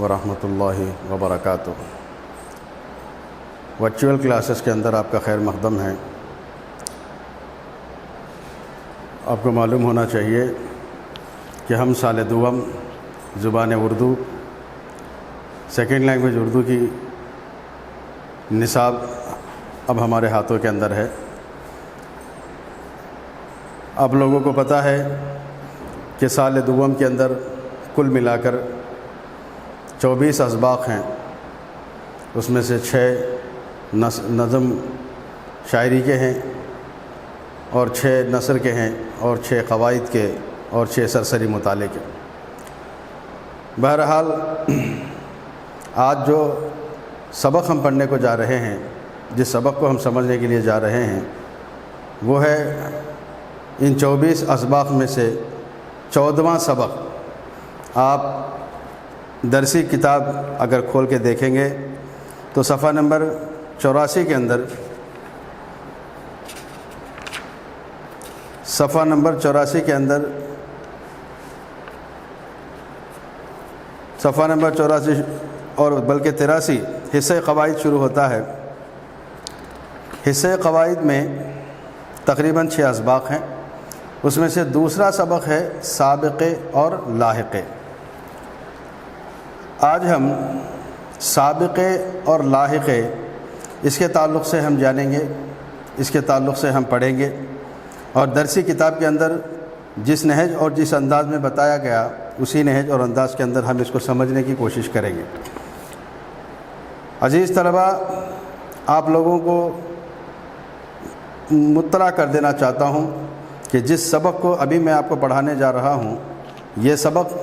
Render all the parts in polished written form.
ورحمۃ اللہ وبرکاتہ۔ Virtual classes کے اندر آپ کا خیر مقدم ہے۔ آپ کو معلوم ہونا چاہیے کہ ہم سال دوم زبان اردو سیکنڈ لینگویج اردو کی نصاب اب ہمارے ہاتھوں کے اندر ہے۔ آپ لوگوں کو پتہ ہے کہ سال دوم کے اندر کل ملا کر 24 اسباق ہیں، اس میں سے 6 نظم شاعری کے ہیں اور 6 نثر کے ہیں اور 6 قواعد کے اور 6 سرسری مطالعے کے۔ بہرحال آج جو سبق ہم پڑھنے کو جا رہے ہیں، جس سبق کو ہم سمجھنے کے لیے جا رہے ہیں، وہ ہے ان 24 اسباق میں سے 14واں سبق۔ آپ درسی کتاب اگر کھول کے دیکھیں گے تو صفحہ نمبر 84 کے اندر صفحہ نمبر 84 کے اندر صفحہ نمبر 84 اور بلکہ 83 حصہ قواعد شروع ہوتا ہے۔ حصہ قواعد میں تقریباً 6 اسباق ہیں، اس میں سے دوسرا سبق ہے سابقے اور لاحقے۔ آج ہم سابقے اور لاحقے اس کے تعلق سے ہم جانیں گے، اس کے تعلق سے ہم پڑھیں گے، اور درسی کتاب کے اندر جس نہج اور جس انداز میں بتایا گیا اسی نہج اور انداز کے اندر ہم اس کو سمجھنے کی کوشش کریں گے۔ عزیز طلباء، آپ لوگوں کو مطلع کر دینا چاہتا ہوں کہ جس سبق کو ابھی میں آپ کو پڑھانے جا رہا ہوں، یہ سبق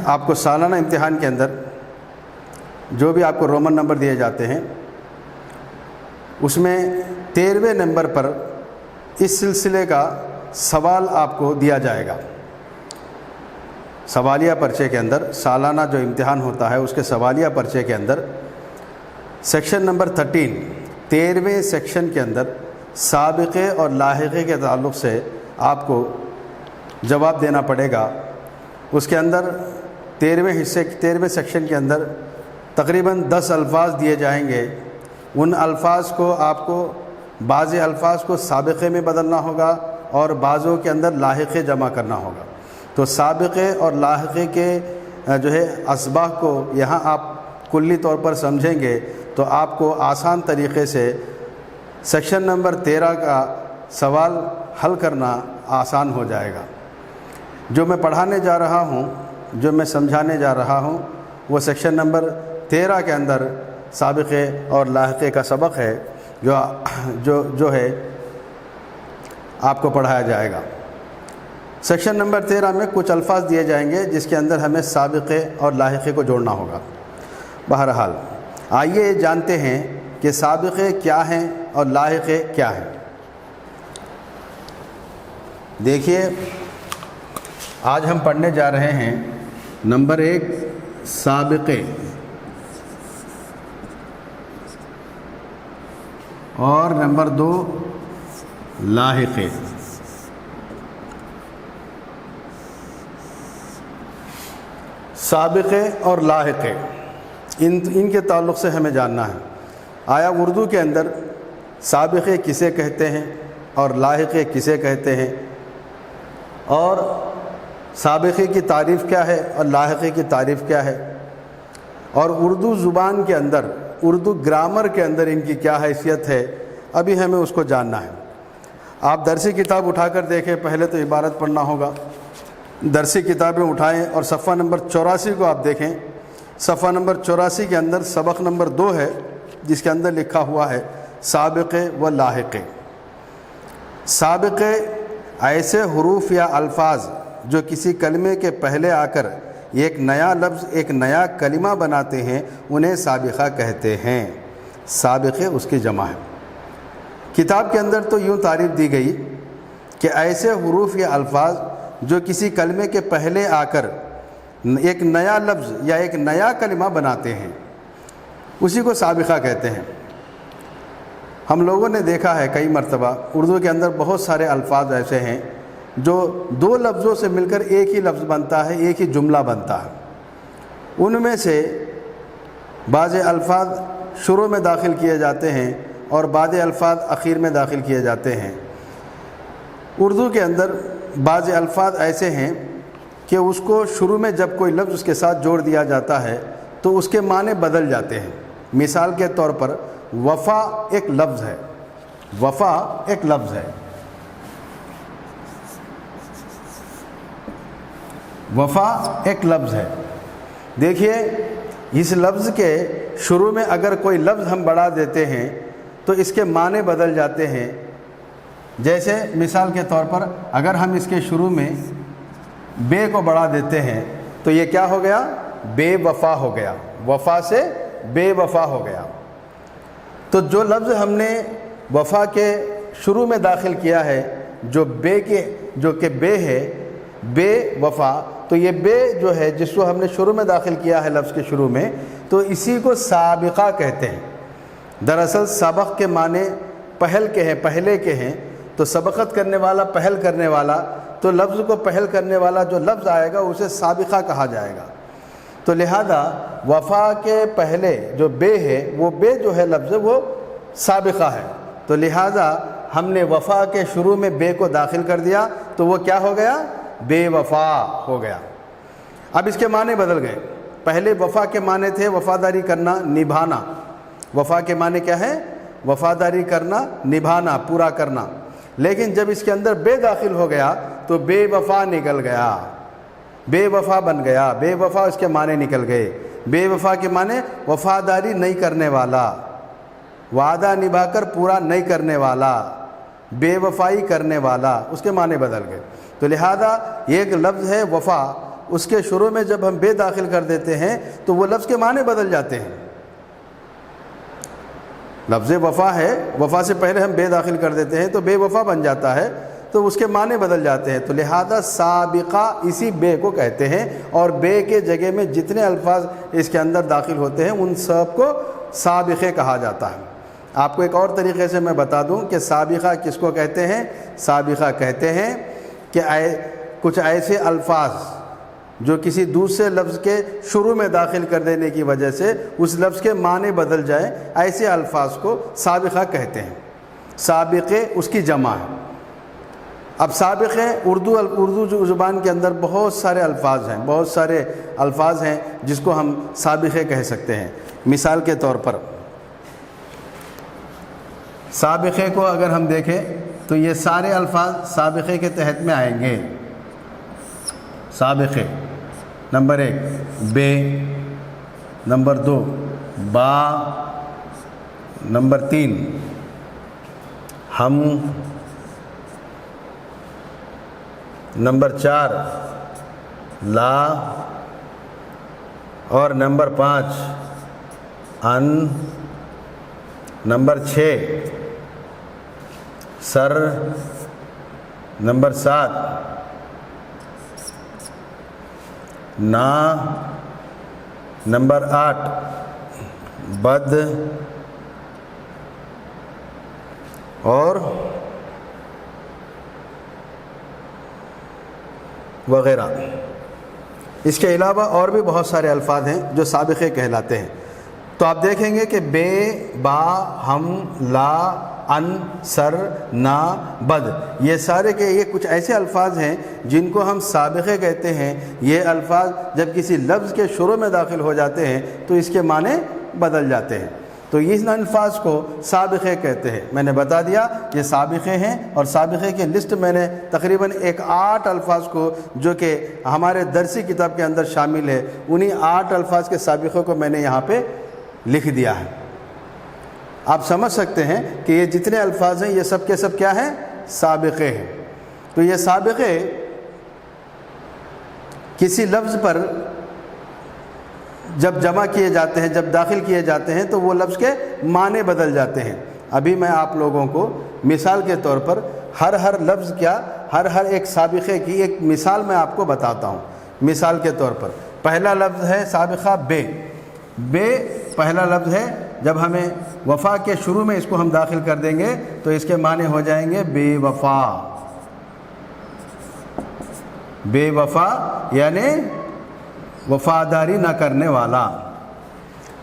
آپ کو سالانہ امتحان کے اندر جو بھی آپ کو رومن نمبر دیے جاتے ہیں، اس میں 13ویں نمبر پر اس سلسلے کا سوال آپ کو دیا جائے گا۔ سوالیہ پرچے کے اندر سالانہ جو امتحان ہوتا ہے اس کے سوالیہ پرچے کے اندر سیکشن نمبر 13ویں سیکشن کے اندر سابقے اور لاحقے کے تعلق سے آپ کو جواب دینا پڑے گا۔ اس کے اندر 13ویں سیکشن کے اندر تقریباً 10 الفاظ دیے جائیں گے۔ ان الفاظ کو آپ کو بعض الفاظ کو سابقے میں بدلنا ہوگا اور بعضوں کے اندر لاحقے جمع کرنا ہوگا۔ تو سابقے اور لاحقے کے جو ہے اسباق کو یہاں آپ کلی طور پر سمجھیں گے تو آپ کو آسان طریقے سے سیکشن نمبر 13 کا سوال حل کرنا آسان ہو جائے گا۔ جو میں پڑھانے جا رہا ہوں، جو میں سمجھانے جا رہا ہوں، وہ سیکشن نمبر 13 کے اندر سابقے اور لاحقے کا سبق ہے جو ہے آپ کو پڑھایا جائے گا۔ سیکشن نمبر 13 میں کچھ الفاظ دیے جائیں گے جس کے اندر ہمیں سابقے اور لاحقے کو جوڑنا ہوگا۔ بہرحال آئیے جانتے ہیں کہ سابقے کیا ہیں اور لاحقے کیا ہیں۔ دیکھیے، آج ہم پڑھنے جا رہے ہیں نمبر 1 سابقے اور نمبر 2 لاحقے۔ سابقے اور لاحقے ان کے تعلق سے ہمیں جاننا ہے۔ آیا اردو کے اندر سابقے کسے کہتے ہیں اور لاحقے کسے کہتے ہیں، اور سابقے کی تعریف کیا ہے اور لاحقے کی تعریف کیا ہے، اور اردو زبان کے اندر، اردو گرامر کے اندر ان کی کیا حیثیت ہے، ابھی ہمیں اس کو جاننا ہے۔ آپ درسی کتاب اٹھا کر دیکھیں، پہلے تو عبارت پڑھنا ہوگا۔ درسی کتابیں اٹھائیں اور صفحہ نمبر 84 کو آپ دیکھیں۔ صفحہ نمبر 84 کے اندر سبق نمبر 2 ہے، جس کے اندر لکھا ہوا ہے سابقے و لاحقے۔ سابقے ایسے حروف یا الفاظ جو کسی کلمے کے پہلے آ کر ایک نیا لفظ، ایک نیا کلمہ بناتے ہیں، انہیں سابقہ کہتے ہیں۔ سابقے اس کی جمع ہے۔ کتاب کے اندر تو یوں تعریف دی گئی کہ ایسے حروف یا الفاظ جو کسی کلمے کے پہلے آ کر ایک نیا لفظ یا ایک نیا کلمہ بناتے ہیں، اسی کو سابقہ کہتے ہیں۔ ہم لوگوں نے دیکھا ہے کئی مرتبہ اردو کے اندر بہت سارے الفاظ ایسے ہیں جو دو لفظوں سے مل کر ایک ہی لفظ بنتا ہے، ایک ہی جملہ بنتا ہے، ان میں سے بعض الفاظ شروع میں داخل کیے جاتے ہیں اور بعض الفاظ اخیر میں داخل کیے جاتے ہیں۔ اردو کے اندر بعض الفاظ ایسے ہیں کہ اس کو شروع میں جب کوئی لفظ اس کے ساتھ جوڑ دیا جاتا ہے تو اس کے معنی بدل جاتے ہیں۔ مثال کے طور پر وفا ایک لفظ ہے، وفا ایک لفظ ہے، وفا ایک لفظ ہے۔ دیکھیے اس لفظ کے شروع میں اگر کوئی لفظ ہم بڑھا دیتے ہیں تو اس کے معنی بدل جاتے ہیں۔ جیسے مثال کے طور پر اگر ہم اس کے شروع میں بے کو بڑھا دیتے ہیں تو یہ کیا ہو گیا؟ بے وفا ہو گیا، وفا سے بے وفا ہو گیا۔ تو جو لفظ ہم نے وفا کے شروع میں داخل کیا ہے، جو کہ بے ہے، بے وفا، تو یہ بے جو ہے جس کو ہم نے شروع میں داخل کیا ہے لفظ کے شروع میں، تو اسی کو سابقہ کہتے ہیں۔ دراصل سبق کے معنی پہل کے ہیں، پہلے کے ہیں، تو سبقت کرنے والا، پہل کرنے والا، تو لفظ کو پہل کرنے والا جو لفظ آئے گا اسے سابقہ کہا جائے گا۔ تو لہذا وفا کے پہلے جو بے ہے، وہ بے جو ہے لفظ وہ سابقہ ہے، تو لہذا ہم نے وفا کے شروع میں بے کو داخل کر دیا تو وہ کیا ہو گیا؟ بے وفا ہو گیا۔ اب اس کے معنی بدل گئے۔ پہلے وفا کے معنی تھے وفاداری کرنا، نبھانا۔ وفا کے معنی کیا ہے؟ وفاداری کرنا، نبھانا، پورا کرنا۔ لیکن جب اس کے اندر بے داخل ہو گیا تو بے وفا نکل گیا، بے وفا بن گیا، بے وفا اس کے معنی نکل گئے۔ بے وفا کے معنی وفاداری نہیں کرنے والا، وعدہ نبھا کر پورا نہیں کرنے والا، بے وفائی کرنے والا، اس کے معنی بدل گئے۔ تو لہذا ایک لفظ ہے وفا، اس کے شروع میں جب ہم بے داخل کر دیتے ہیں تو وہ لفظ کے معنی بدل جاتے ہیں۔ لفظ وفا ہے، وفا سے پہلے ہم بے داخل کر دیتے ہیں تو بے وفا بن جاتا ہے، تو اس کے معنی بدل جاتے ہیں۔ تو لہذا سابقہ اسی بے کو کہتے ہیں، اور بے کے جگہ میں جتنے الفاظ اس کے اندر داخل ہوتے ہیں ان سب کو سابقے کہا جاتا ہے۔ آپ کو ایک اور طریقے سے میں بتا دوں کہ سابقہ کس کو کہتے ہیں؟ سابقہ کہتے ہیں کہ کچھ ایسے الفاظ جو کسی دوسرے لفظ کے شروع میں داخل کر دینے کی وجہ سے اس لفظ کے معنی بدل جائیں، ایسے الفاظ کو سابقہ کہتے ہیں۔ سابقے اس کی جمع ہے۔ اب سابقے اردو زبان کے اندر بہت سارے الفاظ ہیں، بہت سارے الفاظ ہیں جس کو ہم سابقے کہہ سکتے ہیں۔ مثال کے طور پر سابقے کو اگر ہم دیکھیں تو یہ سارے الفاظ سابقے کے تحت میں آئیں گے۔ سابقے نمبر 1 بے، نمبر 2 با، نمبر 3 ہم، نمبر 4 لا، اور نمبر 5 ان، نمبر 6 سر، نمبر 7 نا، نمبر 8 بد، اور وغیرہ۔ اس کے علاوہ اور بھی بہت سارے الفاظ ہیں جو سابقے کہلاتے ہیں۔ تو آپ دیکھیں گے کہ بے، با، ہم، لا، ان، سر، نا، بد، یہ سارے کے یہ کچھ ایسے الفاظ ہیں جن کو ہم سابقے کہتے ہیں۔ یہ الفاظ جب کسی لفظ کے شروع میں داخل ہو جاتے ہیں تو اس کے معنی بدل جاتے ہیں، تو ان الفاظ کو سابقے کہتے ہیں۔ میں نے بتا دیا یہ سابقے ہیں، اور سابقے کی لسٹ میں نے تقریباً 8 الفاظ کو جو کہ ہمارے درسی کتاب کے اندر شامل ہے، انہی 8 الفاظ کے سابقے کو میں نے یہاں پہ لکھ دیا ہے۔ آپ سمجھ سکتے ہیں کہ یہ جتنے الفاظ ہیں یہ سب کے سب کیا ہیں؟ سابقے ہیں۔ تو یہ سابقے کسی لفظ پر جب جمع کیے جاتے ہیں، جب داخل کیے جاتے ہیں تو وہ لفظ کے معنی بدل جاتے ہیں۔ ابھی میں آپ لوگوں کو مثال کے طور پر ہر لفظ کیا، ہر ایک سابقے کی ایک مثال میں آپ کو بتاتا ہوں۔ مثال کے طور پر پہلا لفظ ہے سابقہ بے۔ بے پہلا لفظ ہے، جب ہمیں وفا کے شروع میں اس کو ہم داخل کر دیں گے تو اس کے معنی ہو جائیں گے بے وفا۔ بے وفا یعنی وفاداری نہ کرنے والا،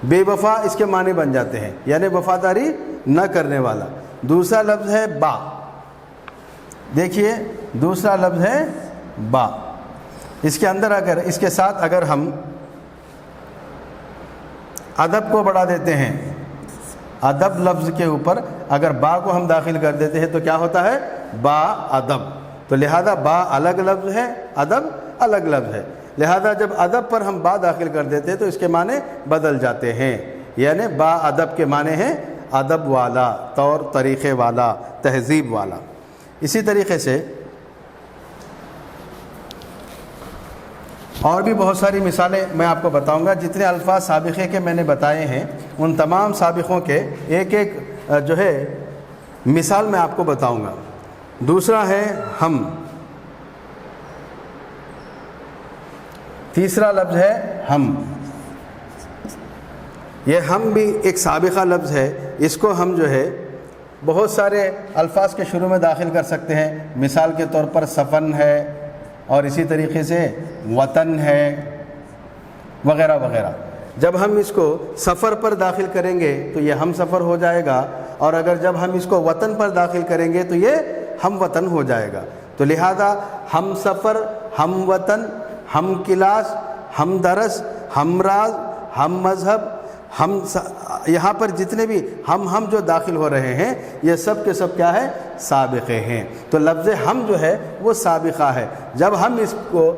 بے وفا اس کے معنی بن جاتے ہیں یعنی وفاداری نہ کرنے والا۔ دوسرا لفظ ہے با، دیکھیے دوسرا لفظ ہے با، اس کے اندر اگر اس کے ساتھ اگر ہم ادب کو بڑھا دیتے ہیں، ادب لفظ کے اوپر اگر با کو ہم داخل کر دیتے ہیں تو کیا ہوتا ہے؟ با ادب۔ تو لہذا با الگ لفظ ہے، ادب الگ لفظ ہے، لہذا جب ادب پر ہم با داخل کر دیتے ہیں تو اس کے معنی بدل جاتے ہیں، یعنی با ادب کے معنی ہیں ادب والا، طور طریقے والا، تہذیب والا۔ اسی طریقے سے اور بھی بہت ساری مثالیں میں آپ کو بتاؤں گا۔ جتنے الفاظ سابقے کے میں نے بتائے ہیں ان تمام سابقوں کے ایک ایک جو ہے مثال میں آپ کو بتاؤں گا۔ دوسرا ہے ہم، تیسرا لفظ ہے ہم۔ یہ ہم بھی ایک سابقہ لفظ ہے، اس کو ہم جو ہے بہت سارے الفاظ کے شروع میں داخل کر سکتے ہیں، مثال کے طور پر سفن ہے، اور اسی طریقے سے وطن ہے وغیرہ وغیرہ۔ جب ہم اس کو سفر پر داخل کریں گے تو یہ ہم سفر ہو جائے گا، اور اگر جب ہم اس کو وطن پر داخل کریں گے تو یہ ہم وطن ہو جائے گا۔ تو لہذا ہم سفر، ہم وطن، ہم کلاس، ہم درس، ہم راز، ہم مذہب، ہم یہاں پر جتنے بھی ہم جو داخل ہو رہے ہیں یہ سب کے سب کیا ہے؟ سابقے ہیں۔ تو لفظ ہم جو ہے وہ سابقہ ہے۔ جب ہم اس کو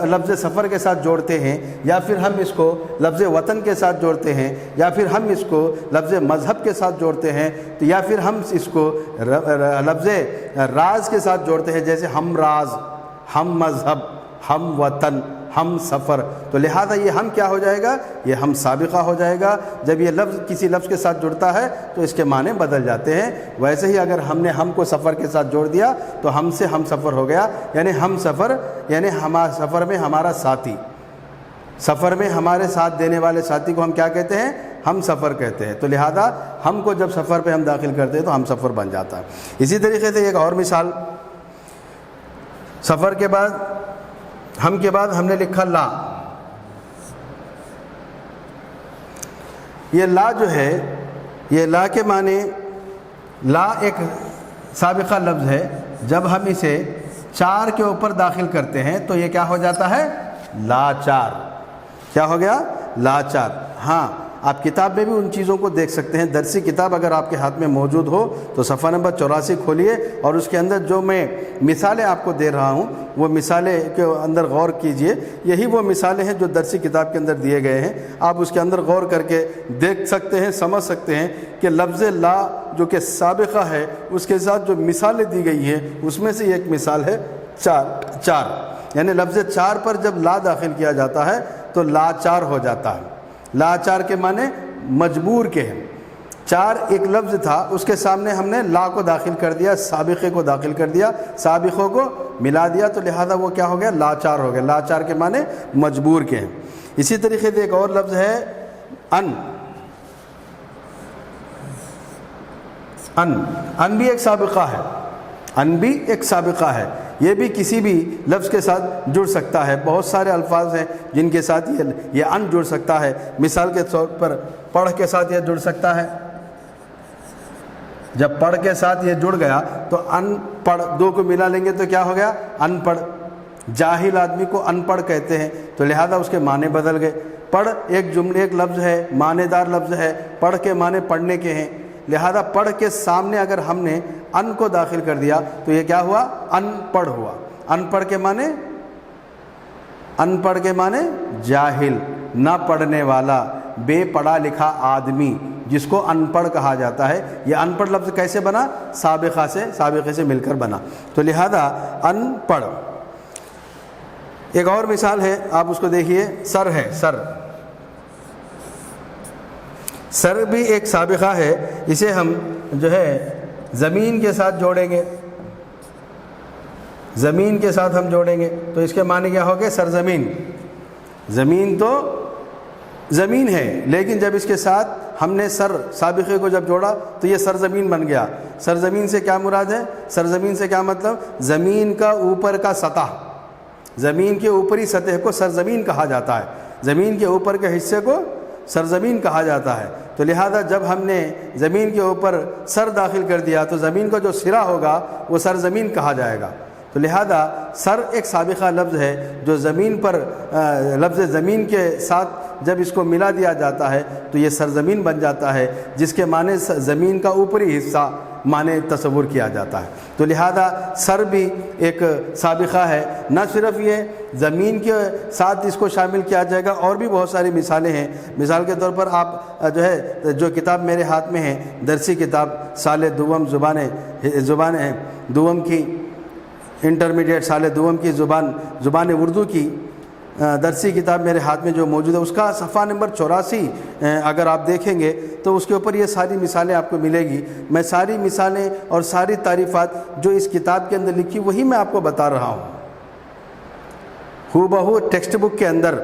لفظ سفر کے ساتھ جوڑتے ہیں، یا پھر ہم اس کو لفظ وطن کے ساتھ جوڑتے ہیں، یا پھر ہم اس کو لفظ مذہب کے ساتھ جوڑتے ہیں، تو یا پھر ہم اس کو لفظ راز کے ساتھ جوڑتے ہیں، جیسے ہم راز، ہم مذہب، ہم وطن، ہم سفر، تو لہذا یہ ہم کیا ہو جائے گا؟ یہ ہم سابقہ ہو جائے گا۔ جب یہ لفظ کسی لفظ کے ساتھ جڑتا ہے تو اس کے معنی بدل جاتے ہیں۔ ویسے ہی اگر ہم نے ہم کو سفر کے ساتھ جوڑ دیا تو ہم سے ہم سفر ہو گیا، یعنی ہم سفر یعنی سفر میں ہمارا ساتھی، سفر میں ہمارے ساتھ دینے والے ساتھی کو ہم کیا کہتے ہیں؟ ہم سفر کہتے ہیں۔ تو لہذا ہم کو جب سفر پہ ہم داخل کرتے ہیں تو ہم سفر بن جاتا ہے۔ اسی طریقے سے ایک اور مثال، سفر کے بعد ہم کے بعد ہم نے لکھا لا۔ یہ لا جو ہے، یہ لا کے معنی، لا ایک سابقہ لفظ ہے، جب ہم اسے چار کے اوپر داخل کرتے ہیں تو یہ کیا ہو جاتا ہے؟ لاچار۔ کیا ہو گیا؟ لاچار۔ ہاں، آپ کتاب میں بھی ان چیزوں کو دیکھ سکتے ہیں۔ درسی کتاب اگر آپ کے ہاتھ میں موجود ہو تو صفحہ نمبر 84 کھولیے، اور اس کے اندر جو میں مثالیں آپ کو دے رہا ہوں وہ مثالیں کے اندر غور کیجئے۔ یہی وہ مثالیں ہیں جو درسی کتاب کے اندر دیے گئے ہیں۔ آپ اس کے اندر غور کر کے دیکھ سکتے ہیں، سمجھ سکتے ہیں کہ لفظ لا جو کہ سابقہ ہے اس کے ساتھ جو مثالیں دی گئی ہیں اس میں سے ایک مثال ہے چار، یعنی لفظ چار پر جب لا داخل کیا جاتا ہے تو لاچار ہو جاتا ہے۔ لاچار کے معنی مجبور کے ہیں۔ چار ایک لفظ تھا، اس کے سامنے ہم نے لا کو داخل کر دیا، سابقے کو داخل کر دیا، سابقوں کو ملا دیا، تو لہذا وہ کیا ہو گیا؟ لاچار ہو گیا۔ لاچار کے معنی مجبور کے ہیں۔ اسی طریقے سے ایک اور لفظ ہے ان۔ ان بھی ایک سابقہ ہے، ان بھی ایک سابقہ ہے، یہ بھی کسی بھی لفظ کے ساتھ جڑ سکتا ہے۔ بہت سارے الفاظ ہیں جن کے ساتھ یہ ان جڑ سکتا ہے۔ مثال کے طور پر پڑھ کے ساتھ یہ جڑ سکتا ہے۔ جب پڑھ کے ساتھ یہ جڑ گیا تو ان پڑھ، دو کو ملا لیں گے تو کیا ہو گیا؟ ان پڑھ۔ جاہل آدمی کو ان پڑھ کہتے ہیں، تو لہذا اس کے معنی بدل گئے۔ پڑھ ایک جملے، ایک لفظ ہے، معنی دار لفظ ہے، پڑھ کے معنی پڑھنے کے ہیں، لہذا پڑھ کے سامنے اگر ہم نے ان کو داخل کر دیا تو یہ کیا ہوا؟ ان پڑھ ہوا۔ ان پڑھ کے معنی، ان پڑھ کے معنی جاہل، نہ پڑھنے والا، بے پڑھا لکھا آدمی، جس کو ان پڑھ کہا جاتا ہے۔ یہ ان پڑھ لفظ کیسے بنا؟ سابقے سے مل کر بنا۔ تو لہذا ان پڑھ۔ ایک اور مثال ہے، آپ اس کو دیکھیے، سر ہے، سر۔ سر بھی ایک سابقہ ہے، اسے ہم جو ہے زمین کے ساتھ جوڑیں گے، زمین کے ساتھ ہم جوڑیں گے تو اس کے معنی کیا ہو گئے؟ سرزمین۔ زمین تو زمین ہے، لیکن جب اس کے ساتھ ہم نے سر سابقے کو جب جوڑا تو یہ سرزمین بن گیا۔ سرزمین سے کیا مراد ہے؟ سرزمین سے کیا مطلب؟ زمین کا اوپر کا سطح، زمین کے اوپری سطح کو سرزمین کہا جاتا ہے، زمین کے اوپر کے حصے کو سرزمین کہا جاتا ہے۔ تو لہذا جب ہم نے زمین کے اوپر سر داخل کر دیا تو زمین کا جو سرا ہوگا وہ سرزمین کہا جائے گا۔ تو لہذا سر ایک سابقہ لفظ ہے جو زمین پر لفظ زمین کے ساتھ جب اس کو ملا دیا جاتا ہے تو یہ سرزمین بن جاتا ہے، جس کے معنی زمین کا اوپری حصہ معنی تصور کیا جاتا ہے۔ تو لہذا سر بھی ایک سابقہ ہے۔ نہ صرف یہ زمین کے ساتھ اس کو شامل کیا جائے گا، اور بھی بہت ساری مثالیں ہیں۔ مثال کے طور پر آپ جو کتاب میرے ہاتھ میں ہے، درسی کتاب سال دوم زبان دوم کی انٹرمیڈیٹ سال دوم کی زبان اردو کی درسی کتاب میرے ہاتھ میں جو موجود ہے، اس کا صفحہ نمبر 84 اگر آپ دیکھیں گے تو اس کے اوپر یہ ساری مثالیں آپ کو ملے گی۔ میں ساری مثالیں اور ساری تعریفات جو اس کتاب کے اندر لکھی وہی میں آپ کو بتا رہا ہوں۔ ہو بہو ٹیکسٹ بک کے اندر،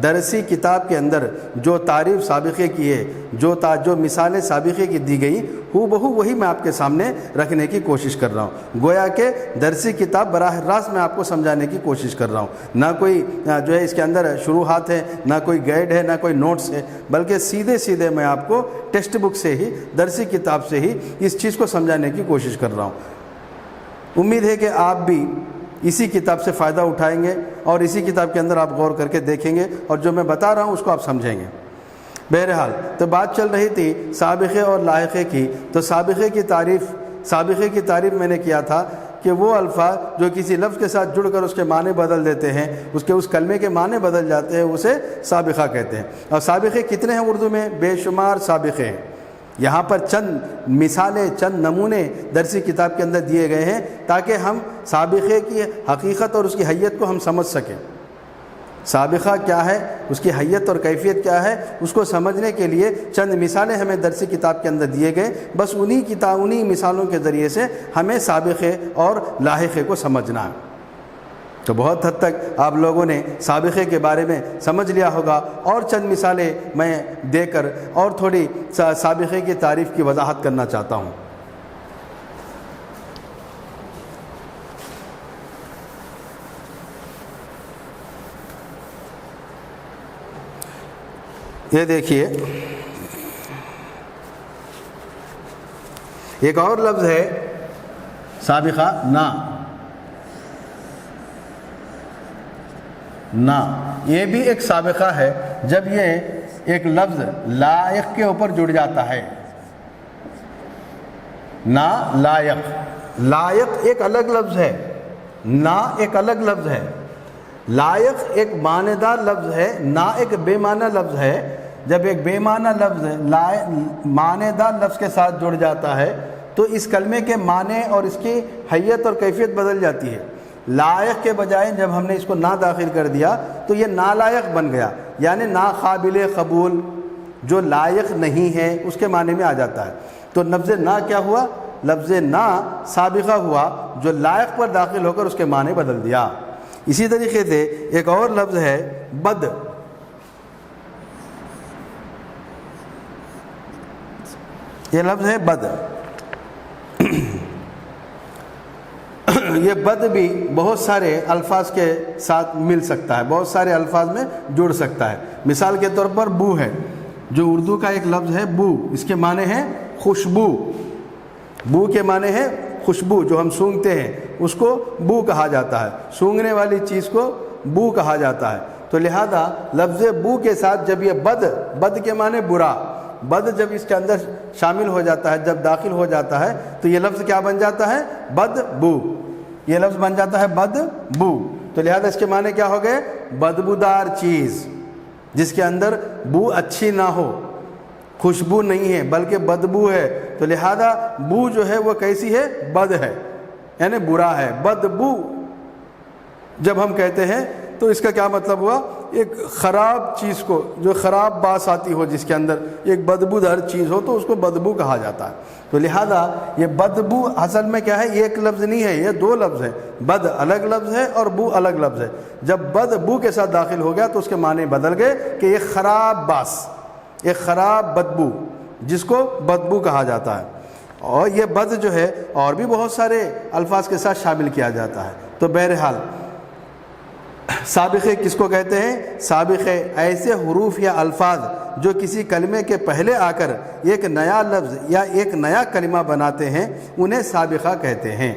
درسی کتاب کے اندر جو تعریف سابقے کی ہے، جو مثالیں سابقے کی دی گئی، ہو بہو وہی میں آپ کے سامنے رکھنے کی کوشش کر رہا ہوں۔ گویا کہ درسی کتاب براہ راست میں آپ کو سمجھانے کی کوشش کر رہا ہوں۔ نہ کوئی اس کے اندر شروحات ہے، نہ کوئی گائیڈ ہے، نہ کوئی نوٹس ہے، بلکہ سیدھے میں آپ کو ٹیکسٹ بک سے ہی، درسی کتاب سے ہی اس چیز کو سمجھانے کی کوشش کر رہا ہوں۔ امید ہے کہ آپ بھی اسی کتاب سے فائدہ اٹھائیں گے اور اسی کتاب کے اندر آپ غور کر کے دیکھیں گے اور جو میں بتا رہا ہوں اس کو آپ سمجھیں گے۔ بہرحال تو بات چل رہی تھی سابقے اور لاحقے کی۔ تو سابقے کی تعریف میں نے کیا تھا کہ وہ الفاظ جو کسی لفظ کے ساتھ جڑ کر اس کے معنی بدل دیتے ہیں، اس کلمے کے معنی بدل جاتے ہیں، اسے سابقہ کہتے ہیں۔ اور سابقے کتنے ہیں اردو میں؟ بے شمار سابقے ہیں۔ یہاں پر چند مثالیں، چند نمونے درسی کتاب کے اندر دیے گئے ہیں تاکہ ہم سابقے کی حقیقت اور اس کی حیت کو ہم سمجھ سکیں۔ سابقہ کیا ہے، اس کی حیت اور کیفیت کیا ہے، اس کو سمجھنے کے لیے چند مثالیں ہمیں درسی کتاب کے اندر دیے گئے۔ بس انہی مثالوں کے ذریعے سے ہمیں سابقے اور لاحقے کو سمجھنا ہے۔ تو بہت حد تک آپ لوگوں نے سابقے کے بارے میں سمجھ لیا ہوگا، اور چند مثالیں میں دے کر اور تھوڑی سابقے کی تعریف کی وضاحت کرنا چاہتا ہوں۔ یہ دیکھیے، ایک اور لفظ ہے سابقہ نا، یہ بھی ایک سابقہ ہے جب یہ ایک لفظ لائق کے اوپر جڑ جاتا ہے۔ نا لائق ایک الگ لفظ ہے، نا ایک الگ لفظ ہے، لائق ایک معنی دار لفظ ہے، نا ایک بے معنی لفظ ہے۔ جب ایک بے معنی لفظ معنی دار لفظ کے ساتھ جڑ جاتا ہے تو اس کلمے کے معنی اور اس کی حیت اور کیفیت بدل جاتی ہے۔ لائق کے بجائے جب ہم نے اس کو نا داخل کر دیا تو یہ نالائق بن گیا، یعنی ناقابل قبول، جو لائق نہیں ہے اس کے معنی میں آ جاتا ہے۔ تو لفظ نا کیا ہوا؟ لفظ نا سابقہ ہوا جو لائق پر داخل ہو کر اس کے معنی بدل دیا۔ اسی طریقے سے ایک اور لفظ ہے بد۔ یہ لفظ ہے بد۔ یہ بد بھی بہت سارے الفاظ کے ساتھ مل سکتا ہے، بہت سارے الفاظ میں جڑ سکتا ہے۔ مثال کے طور پر بو ہے، جو اردو کا ایک لفظ ہے بو، اس کے معنی ہے خوشبو۔ بو کے معنی ہے خوشبو، جو ہم سونگتے ہیں اس کو بو کہا جاتا ہے، سونگنے والی چیز کو بو کہا جاتا ہے۔ تو لہذا لفظ بو کے ساتھ جب یہ بد کے معنی برا، بد جب اس کے اندر شامل ہو جاتا ہے، جب داخل ہو جاتا ہے تو یہ لفظ کیا بن جاتا ہے؟ بد بو۔ یہ لفظ بن جاتا ہے بد بو۔ تو لہذا اس کے معنی کیا ہو گئے؟ بدبودار چیز جس کے اندر بو اچھی نہ ہو، خوشبو نہیں ہے بلکہ بدبو ہے۔ تو لہذا بو جو ہے وہ کیسی ہے؟ بد ہے، یعنی برا ہے۔ بدبو جب ہم کہتے ہیں تو اس کا کیا مطلب ہوا؟ ایک خراب چیز کو، جو خراب باس آتی ہو، جس کے اندر ایک بدبودار چیز ہو، تو اس کو بدبو کہا جاتا ہے۔ تو لہذا یہ بدبو اصل میں کیا ہے، ایک لفظ نہیں ہے، یہ دو لفظ ہیں۔ بد الگ لفظ ہے اور بو الگ لفظ ہے۔ جب بد بو کے ساتھ داخل ہو گیا تو اس کے معنی بدل گئے کہ ایک خراب باس، ایک خراب بدبو، جس کو بدبو کہا جاتا ہے۔ اور یہ بد جو ہے اور بھی بہت سارے الفاظ کے ساتھ شامل کیا جاتا ہے۔ تو بہرحال سابقے کس کو کہتے ہیں؟ سابقے ایسے حروف یا الفاظ جو کسی کلمے کے پہلے آ کر ایک نیا لفظ یا ایک نیا کلمہ بناتے ہیں، انہیں سابقہ کہتے ہیں۔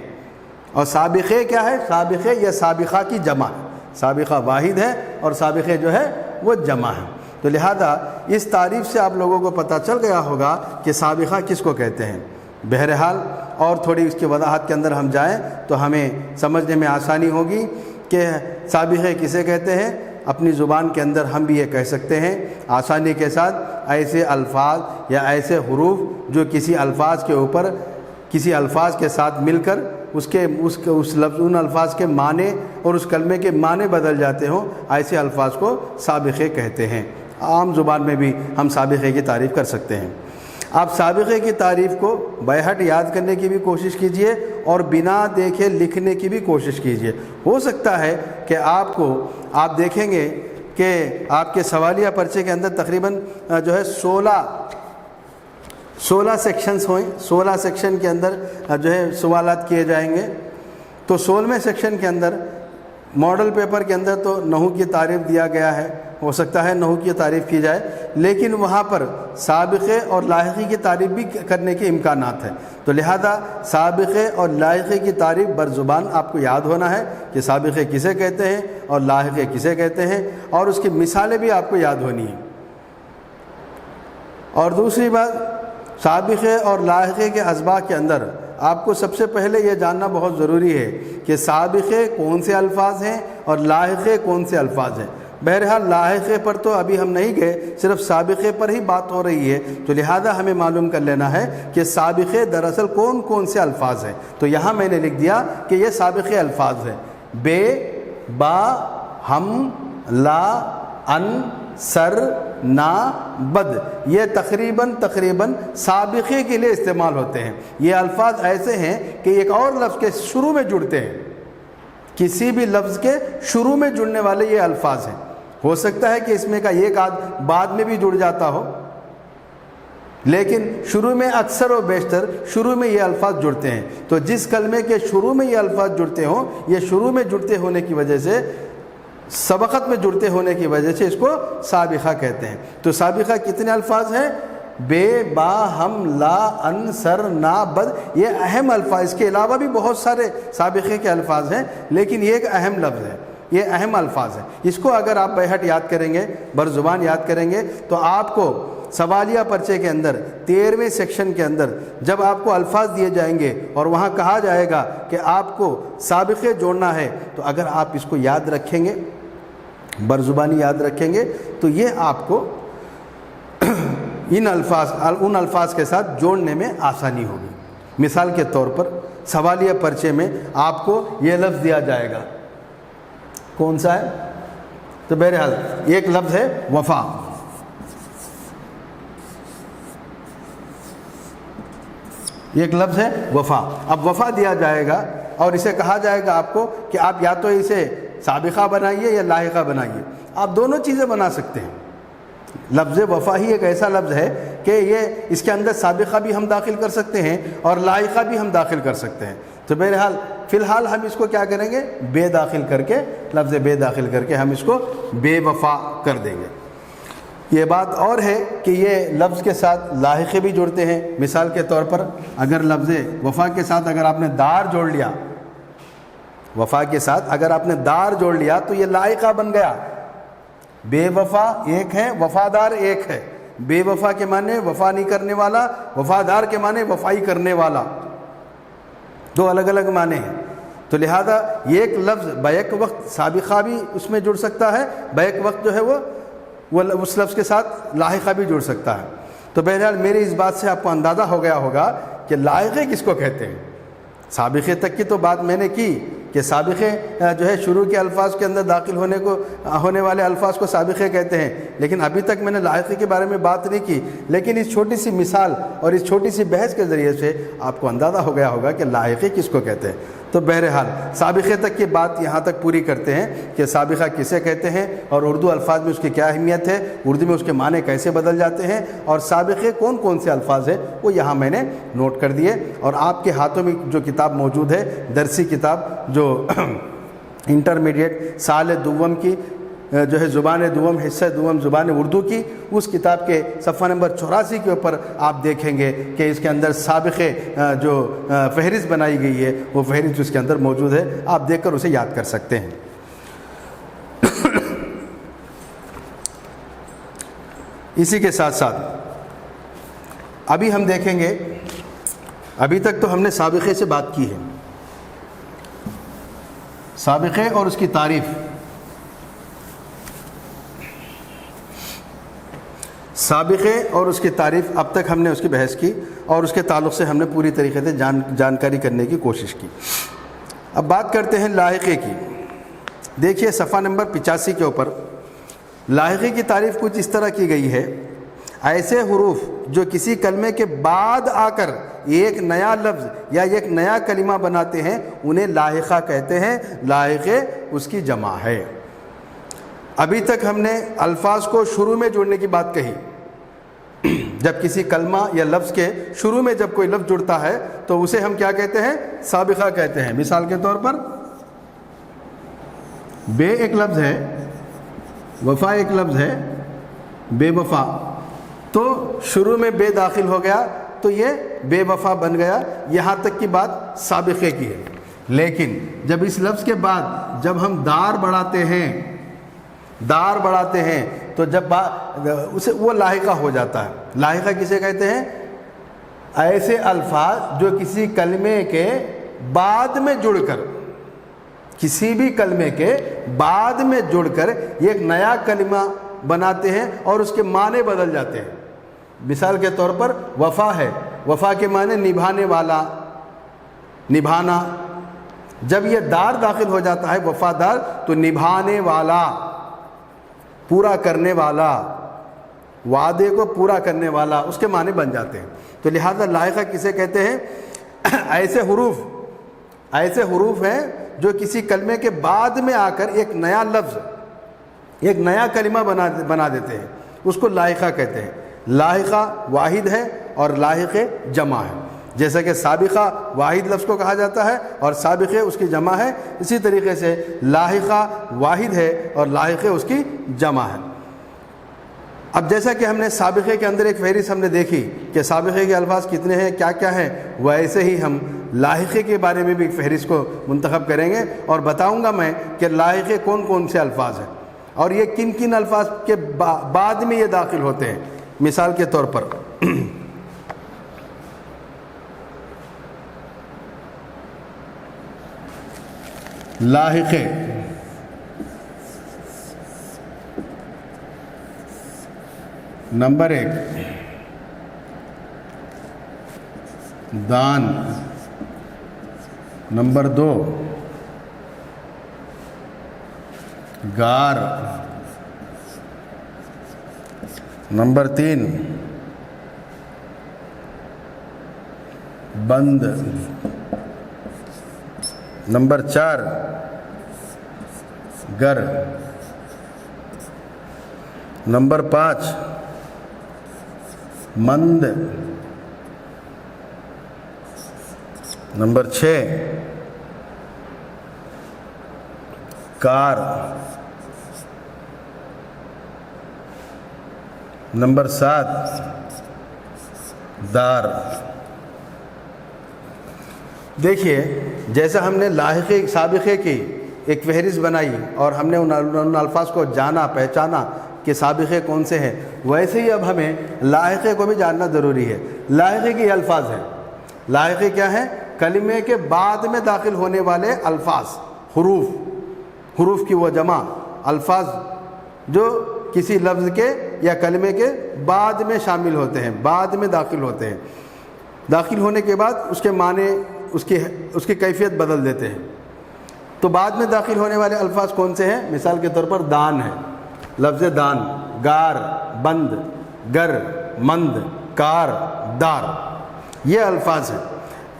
اور سابقے کیا ہے؟ سابقے یا سابقہ کی جمع ہے۔ سابقہ واحد ہے اور سابقے جو ہے وہ جمع ہے۔ تو لہذا اس تعریف سے آپ لوگوں کو پتہ چل گیا ہوگا کہ سابقہ کس کو کہتے ہیں۔ بہرحال اور تھوڑی اس کی وضاحت کے اندر ہم جائیں تو ہمیں سمجھنے میں آسانی ہوگی کہ سابقے کسے کہتے ہیں۔ اپنی زبان کے اندر ہم بھی یہ کہہ سکتے ہیں آسانی کے ساتھ، ایسے الفاظ یا ایسے حروف جو کسی الفاظ کے اوپر کسی الفاظ کے ساتھ مل کر اس لفظ ان الفاظ کے معنی اور اس کلمے کے معنی بدل جاتے ہوں، ایسے الفاظ کو سابقے کہتے ہیں۔ عام زبان میں بھی ہم سابقے کی تعریف کر سکتے ہیں۔ آپ سابقے کی تعریف کو بیہٹ یاد کرنے کی بھی کوشش کیجئے اور بنا دیکھے لکھنے کی بھی کوشش کیجئے۔ ہو سکتا ہے کہ آپ دیکھیں گے کہ آپ کے سوالیہ پرچے کے اندر تقریباً جو ہے 16 سیکشنز ہوئیں۔ 16 سیکشن کے اندر جو ہے سوالات کیے جائیں گے۔ تو 16ویں سیکشن کے اندر ماڈل پیپر کے اندر تو نحو کی تعریف دیا گیا ہے، ہو سکتا ہے نحو کی تعریف کی جائے، لیکن وہاں پر سابقے اور لاحقی کی تعریف بھی کرنے کے امکانات ہیں۔ تو لہذا سابقے اور لاحقے کی تعریف برزبان آپ کو یاد ہونا ہے کہ سابقے کسے کہتے ہیں اور لاحقے کسے کہتے ہیں، اور اس کی مثالیں بھی آپ کو یاد ہونی ہیں۔ اور دوسری بات، سابقے اور لاحقے کے اسباق کے اندر آپ کو سب سے پہلے یہ جاننا بہت ضروری ہے کہ سابقے کون سے الفاظ ہیں اور لاحقے کون سے الفاظ ہیں۔ بہرحال لاحقے پر تو ابھی ہم نہیں گئے، صرف سابقے پر ہی بات ہو رہی ہے، تو لہذا ہمیں معلوم کر لینا ہے کہ سابقے دراصل کون کون سے الفاظ ہیں۔ تو یہاں میں نے لکھ دیا کہ یہ سابقے الفاظ ہیں: بے، با، ہم، لا، ان، سر، نا، بد۔ یہ تقریباً سابقے کے لیے استعمال ہوتے ہیں۔ یہ الفاظ ایسے ہیں کہ ایک اور لفظ کے شروع میں جڑتے ہیں، کسی بھی لفظ کے شروع میں جڑنے والے یہ الفاظ ہیں۔ ہو سکتا ہے کہ اس میں کا ایک آدھ بعد میں بھی جڑ جاتا ہو، لیکن شروع میں اکثر و بیشتر شروع میں یہ الفاظ جڑتے ہیں۔ تو جس کلمے کے شروع میں یہ الفاظ جڑتے ہوں، یہ شروع میں جڑتے ہونے کی وجہ سے، سبقت میں جڑتے ہونے کی وجہ سے اس کو سابقہ کہتے ہیں۔ تو سابقہ کتنے الفاظ ہیں؟ بے، با، ہم، لا، ان، سر، نا، بد۔ یہ اہم الفاظ، اس کے علاوہ بھی بہت سارے سابقے کے الفاظ ہیں، لیکن یہ ایک اہم لفظ ہے، یہ اہم الفاظ ہیں۔ اس کو اگر آپ بیہٹ یاد کریں گے، برزبان یاد کریں گے، تو آپ کو سوالیہ پرچے کے اندر 13ویں سیکشن کے اندر جب آپ کو الفاظ دیے جائیں گے اور وہاں کہا جائے گا کہ آپ کو سابقے جوڑنا ہے، تو اگر آپ اس کو یاد رکھیں گے، برزبانی یاد رکھیں گے، تو یہ آپ کو ان الفاظ کے ساتھ جوڑنے میں آسانی ہوگی۔ مثال کے طور پر سوالیہ پرچے میں آپ کو یہ لفظ دیا جائے گا، کون سا ہے؟ تو بہرحال ایک لفظ ہے وفا۔ ایک لفظ ہے وفا۔ اب وفا دیا جائے گا اور اسے کہا جائے گا آپ کو کہ آپ یا تو اسے سابقہ بنائیے یا لاحقہ بنائیے۔ آپ دونوں چیزیں بنا سکتے ہیں۔ لفظ وفا ہی ایک ایسا لفظ ہے کہ یہ اس کے اندر سابقہ بھی ہم داخل کر سکتے ہیں اور لاحقہ بھی ہم داخل کر سکتے ہیں۔ تو بہرحال فی الحال ہم اس کو کیا کریں گے؟ بے داخل کر کے، لفظ بے داخل کر کے ہم اس کو بے وفا کر دیں گے۔ یہ بات اور ہے کہ یہ لفظ کے ساتھ لاحقے بھی جڑتے ہیں۔ مثال کے طور پر اگر لفظ وفا کے ساتھ اگر آپ نے دار جوڑ لیا، وفا کے ساتھ اگر آپ نے دار جوڑ لیا تو یہ لاحقہ بن گیا۔ بے وفا ایک ہے، وفادار ایک ہے۔ بے وفا کے معنی وفا نہیں کرنے والا، وفادار کے معنی وفائی کرنے والا، دو الگ الگ معنی ہیں۔ تو لہذا ایک لفظ بیک وقت سابقہ بھی اس میں جڑ سکتا ہے، بیک وقت جو ہے وہ اس لفظ کے ساتھ لاحقہ بھی جڑ سکتا ہے۔ تو بہرحال میری اس بات سے آپ کو اندازہ ہو گیا ہوگا کہ لاحقے کس کو کہتے ہیں۔ سابقے تک کی تو بات میں نے کی کہ سابقے جو ہے شروع کے الفاظ کے اندر داخل ہونے والے الفاظ کو سابقے کہتے ہیں، لیکن ابھی تک میں نے لاحقے کے بارے میں بات نہیں کی، لیکن اس چھوٹی سی مثال اور اس چھوٹی سی بحث کے ذریعے سے آپ کو اندازہ ہو گیا ہوگا کہ لاحقے کس کو کہتے ہیں۔ تو بہرحال سابقے تک کی بات یہاں تک پوری کرتے ہیں کہ سابقہ کسے کہتے ہیں اور اردو الفاظ میں اس کی کیا اہمیت ہے، اردو میں اس کے معنی کیسے بدل جاتے ہیں، اور سابقے کون کون سے الفاظ ہیں وہ یہاں میں نے نوٹ کر دیے۔ اور آپ کے ہاتھوں میں جو کتاب موجود ہے، درسی کتاب جو انٹرمیڈیٹ سال دوم کی جو ہے زبان دوم حصہ دوم زبان اردو کی، اس کتاب کے صفحہ نمبر 84 کے اوپر آپ دیکھیں گے کہ اس کے اندر سابقے جو فہرست بنائی گئی ہے وہ فہرست اس کے اندر موجود ہے، آپ دیکھ کر اسے یاد کر سکتے ہیں۔ اسی کے ساتھ ساتھ ابھی ہم دیکھیں گے، ابھی تک تو ہم نے سابقے سے بات کی ہے، سابقے اور اس کی تعریف۔ سابقے اور اس کی تعریف اب تک ہم نے اس کی بحث کی اور اس کے تعلق سے ہم نے پوری طریقے سے جانکاری کرنے کی کوشش کی۔ اب بات کرتے ہیں لاحقے کی۔ دیکھیے صفحہ نمبر 85 کے اوپر لاحقے کی تعریف کچھ اس طرح کی گئی ہے: ایسے حروف جو کسی کلمے کے بعد آ کر ایک نیا لفظ یا ایک نیا کلمہ بناتے ہیں انہیں لاحقہ کہتے ہیں۔ لاحقے اس کی جمع ہے۔ ابھی تک ہم نے الفاظ کو شروع میں جوڑنے کی بات کہی، جب کسی کلمہ یا لفظ کے شروع میں جب کوئی لفظ جڑتا ہے تو اسے ہم کیا کہتے ہیں؟ سابقہ کہتے ہیں۔ مثال کے طور پر بے ایک لفظ ہے، وفا ایک لفظ ہے، بے وفا، تو شروع میں بے داخل ہو گیا تو یہ بے وفا بن گیا، یہاں تک کی بات سابقے کی ہے۔ لیکن جب اس لفظ کے بعد جب ہم دار بڑھاتے ہیں تو جب اسے وہ لاحقہ ہو جاتا ہے۔ لاحقہ کسے کہتے ہیں؟ ایسے الفاظ جو کسی کلمے کے بعد میں جڑ کر، کسی بھی کلمے کے بعد میں جڑ کر ایک نیا کلمہ بناتے ہیں اور اس کے معنی بدل جاتے ہیں۔ مثال کے طور پر وفا ہے، وفا کے معنی نبھانے والا، نبھانا۔ جب یہ دار داخل ہو جاتا ہے وفادار تو نبھانے والا، پورا کرنے والا، وعدے کو پورا کرنے والا، اس کے معنی بن جاتے ہیں۔ تو لہذا لاحقہ کسے کہتے ہیں؟ ایسے حروف ہیں جو کسی کلمے کے بعد میں آ کر ایک نیا لفظ، ایک نیا کلمہ بنا دیتے ہیں، اس کو لاحقہ کہتے ہیں۔ لاحقہ واحد ہے اور لاحقے جمع ہے۔ جیسا کہ سابقہ واحد لفظ کو کہا جاتا ہے اور سابقے اس کی جمع ہے، اسی طریقے سے لاحقہ واحد ہے اور لاحقے اس کی جمع ہے۔ اب جیسا کہ ہم نے سابقے کے اندر ایک فہرست ہم نے دیکھی کہ سابقے کے الفاظ کتنے ہیں، کیا کیا ہیں، ویسے ہی ہم لاحقے کے بارے میں بھی ایک فہرست کو منتخب کریں گے اور بتاؤں گا میں کہ لاحقے کون کون سے الفاظ ہیں اور یہ کن کن الفاظ کے بعد میں یہ داخل ہوتے ہیں۔ مثال کے طور پر لاحقے، نمبر 1 دان، نمبر 2 گار، نمبر 3 بند، نمبر 4 گر، نمبر 5 مند، نمبر 6 کار، نمبر 7 دار۔ دیکھیے جیسا ہم نے لاحقے سابقے کی ایک فہرست بنائی اور ہم نے ان الفاظ کو جانا، پہچانا کہ سابقے کون سے ہیں، ویسے ہی اب ہمیں لاحقے کو بھی جاننا ضروری ہے۔ لاحقے کے الفاظ ہیں، لاحقے کیا ہیں؟ کلمے کے بعد میں داخل ہونے والے الفاظ، حروف کی وہ جمع، الفاظ جو کسی لفظ کے یا کلمے کے بعد میں شامل ہوتے ہیں، بعد میں داخل ہوتے ہیں، داخل ہونے کے بعد اس کے معنی، اس کی کیفیت بدل دیتے ہیں۔ تو بعد میں داخل ہونے والے الفاظ کون سے ہیں؟ مثال کے طور پر دان ہے، لفظ دان، گار، بند، گر، مند، کار، دار، یہ الفاظ ہیں۔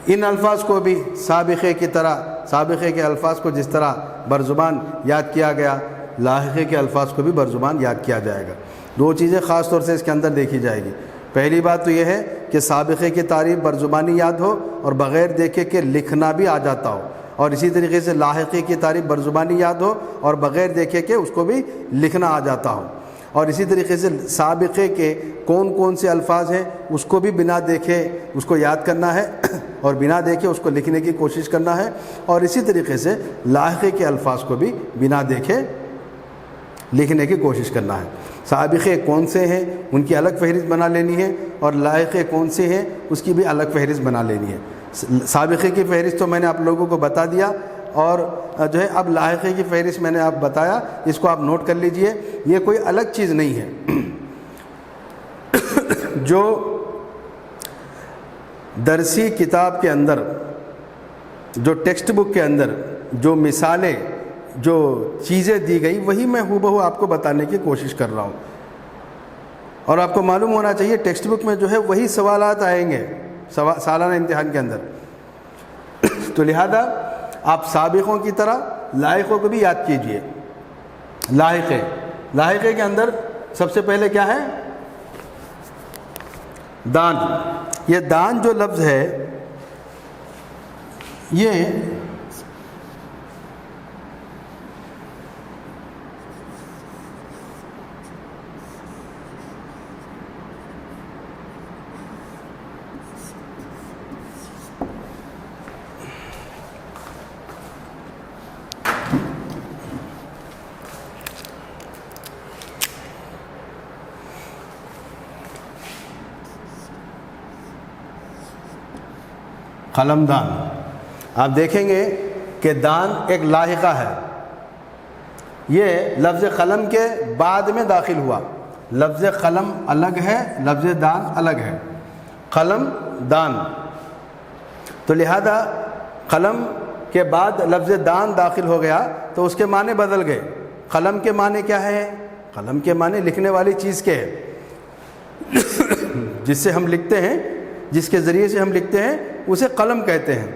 ان الفاظ کو بھی سابقے کی طرح، سابقے کے الفاظ کو جس طرح برزبان یاد کیا گیا، لاحقے کے الفاظ کو بھی برزبان یاد کیا جائے گا۔ دو چیزیں خاص طور سے اس کے اندر دیکھی جائے گی۔ پہلی بات تو یہ ہے کہ سابقے کی تعریف برزبانی یاد ہو اور بغیر دیکھے کہ لکھنا بھی آ جاتا ہو، اور اسی طریقے سے لاحقے کی تعریف برزبانی یاد ہو اور بغیر دیکھے کہ اس کو بھی لکھنا آ جاتا ہو، اور اسی طریقے سے سابقے کے کون کون سے الفاظ ہیں اس کو بھی بنا دیکھے اس کو یاد کرنا ہے اور بنا دیکھے اس کو لکھنے کی کوشش کرنا ہے، اور اسی طریقے سے لاحقے کے الفاظ کو بھی بنا دیکھے لکھنے کی کوشش کرنا ہے۔ سابقے کون سے ہیں ان کی الگ فہرست بنا لینی ہے، اور لاحقے کون سے ہیں اس کی بھی الگ فہرست بنا لینی ہے۔ سابقے کی فہرست تو میں نے آپ لوگوں کو بتا دیا، اور جو ہے اب لاحقے کی فہرست میں نے آپ بتایا، اس کو آپ نوٹ کر لیجئے، یہ کوئی الگ چیز نہیں ہے۔ جو درسی کتاب کے اندر، جو ٹیکسٹ بک کے اندر جو مثالیں، جو چیزیں دی گئی، وہی میں ہو بہو آپ کو بتانے کی کوشش کر رہا ہوں، اور آپ کو معلوم ہونا چاہیے ٹیکسٹ بک میں جو ہے وہی سوالات آئیں گے سالانہ امتحان کے اندر۔ تو لہذا آپ سابقوں کی طرح لاحقوں کو بھی یاد کیجئے۔ لاحقے کے اندر سب سے پہلے کیا ہے؟ دان۔ یہ دان جو لفظ ہے، یہ قلم دان، آپ دیکھیں گے کہ دان ایک لاحقہ ہے، یہ لفظ قلم کے بعد میں داخل ہوا۔ لفظ قلم الگ ہے، لفظ دان الگ ہے۔ قلم دان، تو لہذا قلم کے بعد لفظ دان داخل ہو گیا تو اس کے معنی بدل گئے۔ قلم کے معنی کیا ہے؟ قلم کے معنی لکھنے والی چیز کے ہے، جس سے ہم لکھتے ہیں، جس کے ذریعے سے ہم لکھتے ہیں اسے قلم کہتے ہیں۔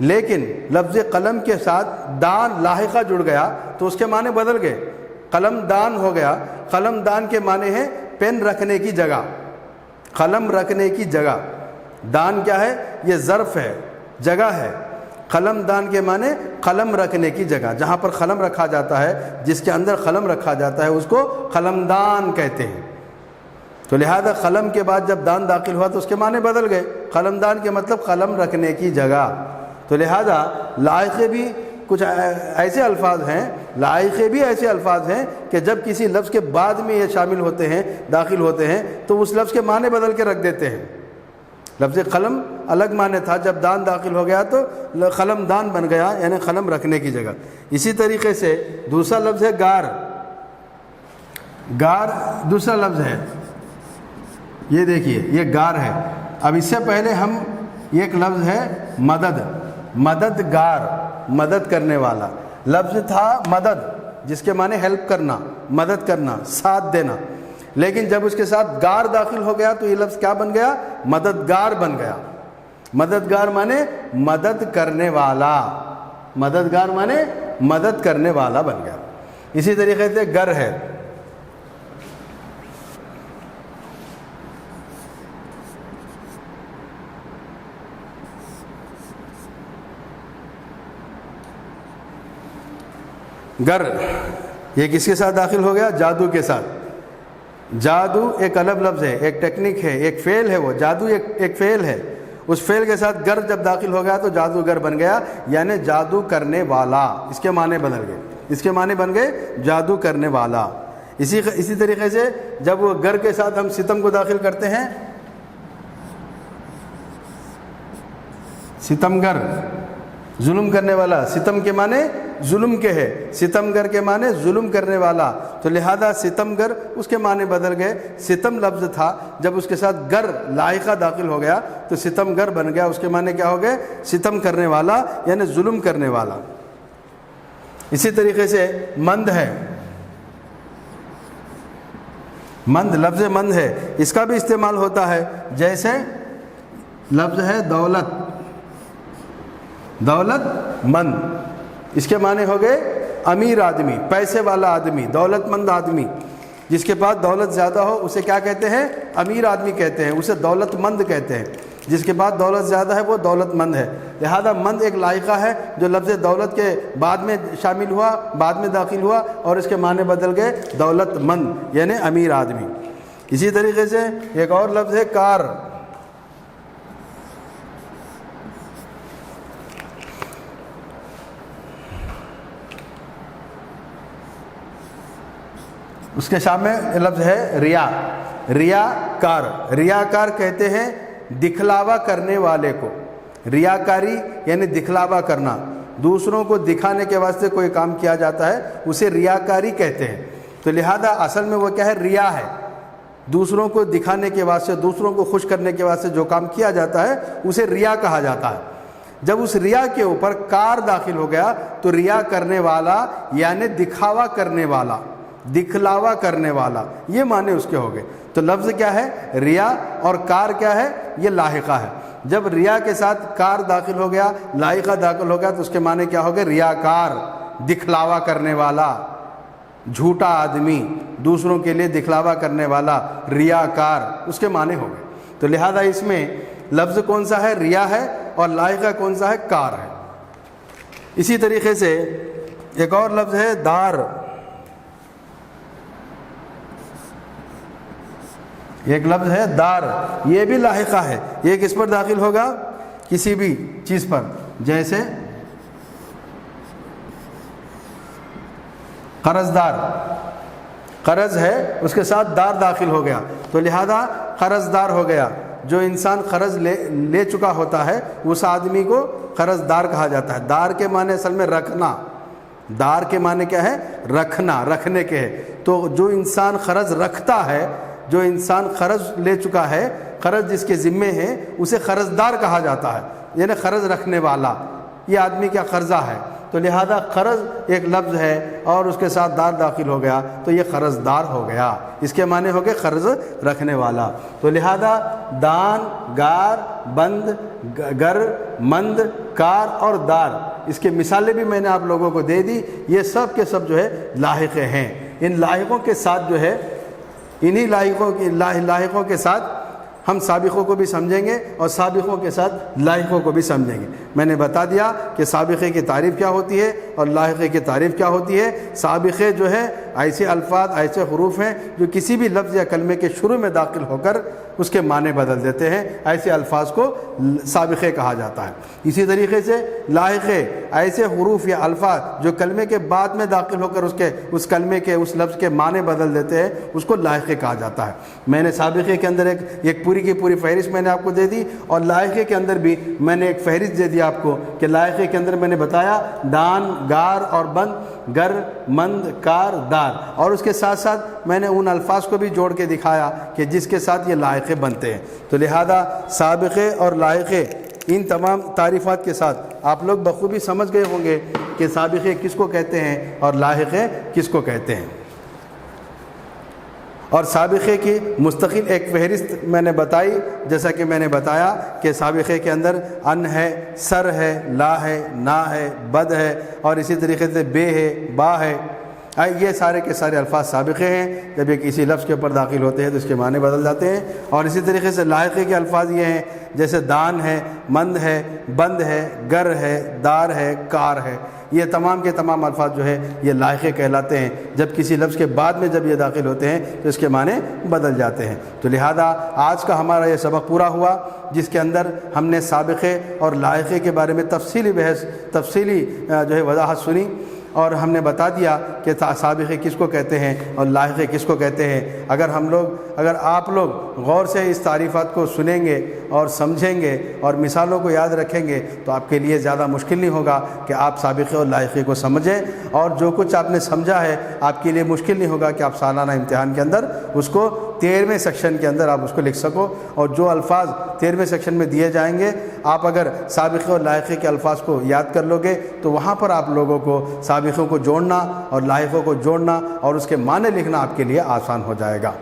لیکن لفظ قلم کے ساتھ دان لاحقہ جڑ گیا تو اس کے معنی بدل گئے، قلم دان ہو گیا۔ قلم دان کے معنی ہے پین رکھنے کی جگہ، قلم رکھنے کی جگہ۔ دان کیا ہے؟ یہ ظرف ہے، جگہ ہے۔ قلم دان کے معنی قلم رکھنے کی جگہ، جہاں پر قلم رکھا جاتا ہے، جس کے اندر قلم رکھا جاتا ہے اس کو قلم دان کہتے ہیں۔ تو لہذا قلم کے بعد جب دان داخل ہوا تو اس کے معنی بدل گئے۔ قلم دان کے مطلب قلم رکھنے کی جگہ۔ تو لہذا لاحقے بھی کچھ ایسے الفاظ ہیں، لاحقے بھی ایسے الفاظ ہیں کہ جب کسی لفظ کے بعد میں یہ شامل ہوتے ہیں، داخل ہوتے ہیں، تو اس لفظ کے معنی بدل کے رکھ دیتے ہیں۔ لفظ قلم الگ معنی تھا، جب دان داخل ہو گیا تو قلم دان بن گیا، یعنی قلم رکھنے کی جگہ۔ اسی طریقے سے دوسرا لفظ ہے گار۔ گار دوسرا لفظ ہے، یہ دیکھیے یہ گار ہے۔ اب اس سے پہلے ہم ایک لفظ ہے مدد، مددگار، مدد کرنے والا۔ لفظ تھا مدد، جس کے معنی ہیلپ کرنا، مدد کرنا، ساتھ دینا، لیکن جب اس کے ساتھ گار داخل ہو گیا تو یہ لفظ کیا بن گیا؟ مددگار بن گیا۔ مددگار معنی مدد کرنے والا، مددگار معنی مدد کرنے والا بن گیا۔ اسی طریقے سے گر ہے، گر، یہ کس کے ساتھ داخل ہو گیا؟ جادو کے ساتھ۔ جادو ایک الگ لفظ ہے، ایک ٹیکنیک ہے، ایک فعل ہے، وہ جادو ایک فعل ہے۔ اس فعل کے ساتھ گر جب داخل ہو گیا تو جادوگر بن گیا، یعنی جادو کرنے والا۔ اس کے معنی بدل گئے، اس کے معنی بن گئے جادو کرنے والا۔ اسی طریقے سے جب وہ گر کے ساتھ ہم ستم کو داخل کرتے ہیں، ستمگر، ظلم کرنے والا، ستم کے معنی ظلم کے ہے، ستمگر کے معنی ظلم کرنے والا۔ تو لہذا ستمگر اس کے معنی بدل گئے۔ ستم لفظ تھا، جب اس کے ساتھ گر لاحقہ داخل ہو گیا تو ستمگر بن گیا، اس کے معنی کیا ہو گئے؟ ستم کرنے والا، یعنی ظلم کرنے والا۔ اسی طریقے سے مند ہے، مند، لفظ مند ہے، اس کا بھی استعمال ہوتا ہے، جیسے لفظ ہے دولت، دولت مند، اس کے معنی ہو گئے امیر آدمی، پیسے والا آدمی، دولت مند آدمی، جس کے پاس دولت زیادہ ہو اسے کیا کہتے ہیں؟ امیر آدمی کہتے ہیں، اسے دولت مند کہتے ہیں، جس کے پاس دولت زیادہ ہے وہ دولت مند ہے۔ لہذا مند ایک لائقہ ہے جو لفظ دولت کے بعد میں شامل ہوا، بعد میں داخل ہوا، اور اس کے معنی بدل گئے دولت مند یعنی امیر آدمی۔ اسی طریقے سے ایک اور لفظ ہے کار، اس کے سامنے لفظ ہے ریا، ریاکار، ریاکار کہتے ہیں دکھلاوا کرنے والے کو، ریاکاری یعنی دکھلاوا کرنا، دوسروں کو دکھانے کے واسطے کوئی کام کیا جاتا ہے اسے ریاکاری کہتے ہیں۔ تو لہذا اصل میں وہ کیا ہے؟ ریا ہے، دوسروں کو دکھانے کے واسطے، دوسروں کو خوش کرنے کے واسطے جو کام کیا جاتا ہے اسے ریا کہا جاتا ہے۔ جب اس ریا کے اوپر کار داخل ہو گیا تو ریا کرنے والا یعنی دکھاوا کرنے والا، دکھلاوا کرنے والا، یہ معنی اس کے ہو گئے۔ تو لفظ کیا ہے؟ ریا، اور کار کیا ہے؟ یہ لاحقہ ہے۔ جب ریا کے ساتھ کار داخل ہو گیا، لاحقہ داخل ہو گیا، تو اس کے معنی کیا ہو گئے؟ ریاکار، دکھلاوا کرنے والا، جھوٹا آدمی، دوسروں کے لیے دکھلاوا کرنے والا، ریاکار، اس کے معنی ہو گئے۔ تو لہذا اس میں لفظ کون سا ہے؟ ریا ہے، اور لاحقہ کون سا ہے؟ کار ہے۔ اسی طریقے سے ایک اور لفظ ہے دار، ایک لفظ ہے دار، یہ بھی لاحقہ ہے، یہ کس پر داخل ہوگا؟ کسی بھی چیز پر، جیسے قرض دار، قرض ہے اس کے ساتھ دار داخل ہو گیا، تو لہذا قرض دار ہو گیا۔ جو انسان قرض لے چکا ہوتا ہے اس آدمی کو قرض دار کہا جاتا ہے۔ دار کے معنی اصل میں رکھنا، دار کے معنی کیا ہے؟ رکھنا، رکھنے کے ہے۔ تو جو انسان قرض رکھتا ہے، جو انسان قرض لے چکا ہے، قرض جس کے ذمے ہے، اسے قرض دار کہا جاتا ہے، یعنی قرض رکھنے والا، یہ آدمی کا قرضہ ہے۔ تو لہذا قرض ایک لفظ ہے اور اس کے ساتھ دار داخل ہو گیا تو یہ قرض دار ہو گیا، اس کے معنی ہو گئے قرض رکھنے والا۔ تو لہذا دان، گار، بند، گر، مند، کار اور دار، اس کے مثالیں بھی میں نے آپ لوگوں کو دے دی۔ یہ سب کے سب جو ہے لاحقے ہیں۔ ان لاحقوں کے ساتھ جو ہے، انہی لاحقوں کے ساتھ ہم سابقوں کو بھی سمجھیں گے اور سابقوں کے ساتھ لاحقوں کو بھی سمجھیں گے۔ میں نے بتا دیا کہ سابقے کی تعریف کیا ہوتی ہے اور لاحقے کی تعریف کیا ہوتی ہے۔ سابقے جو ہے ایسے الفاظ، ایسے حروف ہیں جو کسی بھی لفظ یا کلمے کے شروع میں داخل ہو کر اس کے معنی بدل دیتے ہیں، ایسے الفاظ کو سابقے کہا جاتا ہے۔ اسی طریقے سے لاحقے ایسے حروف یا الفاظ جو کلمے کے بعد میں داخل ہو کر اس کلمے کے، اس لفظ کے معنی بدل دیتے ہیں، اس کو لاحقے کہا جاتا ہے۔ میں نے سابقے کے اندر ایک پوری کی پوری فہرست میں نے آپ کو دے دی، اور لاحقے کے اندر بھی میں نے ایک فہرست دے دی آپ کو کہ لاحقے کے اندر میں نے بتایا دان، گار اور بند، گر، مند، کار، دار، اور اس کے ساتھ ساتھ میں نے ان الفاظ کو بھی جوڑ کے دکھایا کہ جس کے ساتھ یہ لاحقے بنتے ہیں۔ تو لہذا سابقے اور لاحقے، ان تمام تعریفات کے ساتھ آپ لوگ بخوبی سمجھ گئے ہوں گے کہ سابقے کس کو کہتے ہیں اور لاحقے کس کو کہتے ہیں۔ اور سابقے کی مستقل ایک فہرست میں نے بتائی، جیسا کہ میں نے بتایا کہ سابقے کے اندر ان ہے، سر ہے، لا ہے، نا ہے، بد ہے، اور اسی طریقے سے بے ہے، با ہے، یہ سارے کے سارے الفاظ سابقے ہیں۔ جب یہ کسی لفظ کے اوپر داخل ہوتے ہیں تو اس کے معنی بدل جاتے ہیں۔ اور اسی طریقے سے لاحقے کے الفاظ یہ ہیں، جیسے دان ہے، مند ہے، بند ہے، گر ہے، دار ہے، کار ہے، یہ تمام کے تمام الفاظ جو ہے یہ لاحقے کہلاتے ہیں۔ جب کسی لفظ کے بعد میں جب یہ داخل ہوتے ہیں تو اس کے معنی بدل جاتے ہیں۔ تو لہذا آج کا ہمارا یہ سبق پورا ہوا، جس کے اندر ہم نے سابقے اور لاحقے کے بارے میں تفصیلی جو ہے وضاحت سنی، اور ہم نے بتا دیا کہ سابقے کس کو کہتے ہیں اور لاحقے کس کو کہتے ہیں۔ اگر آپ لوگ غور سے اس تعریفات کو سنیں گے اور سمجھیں گے اور مثالوں کو یاد رکھیں گے تو آپ کے لیے زیادہ مشکل نہیں ہوگا کہ آپ سابقے اور لاحقے کو سمجھیں، اور جو کچھ آپ نے سمجھا ہے آپ کے لیے مشکل نہیں ہوگا کہ آپ سالانہ امتحان کے اندر اس کو 13ویں سیکشن کے اندر آپ اس کو لکھ سکو، اور جو الفاظ 13ویں سیکشن میں دیے جائیں گے آپ اگر سابقے اور لاحقے کے الفاظ کو یاد کر لو گے تو وہاں پر آپ لوگوں کو سابقوں کو جوڑنا اور لاحقوں کو جوڑنا اور اس کے معنی لکھنا آپ کے لیے آسان ہو جائے گا۔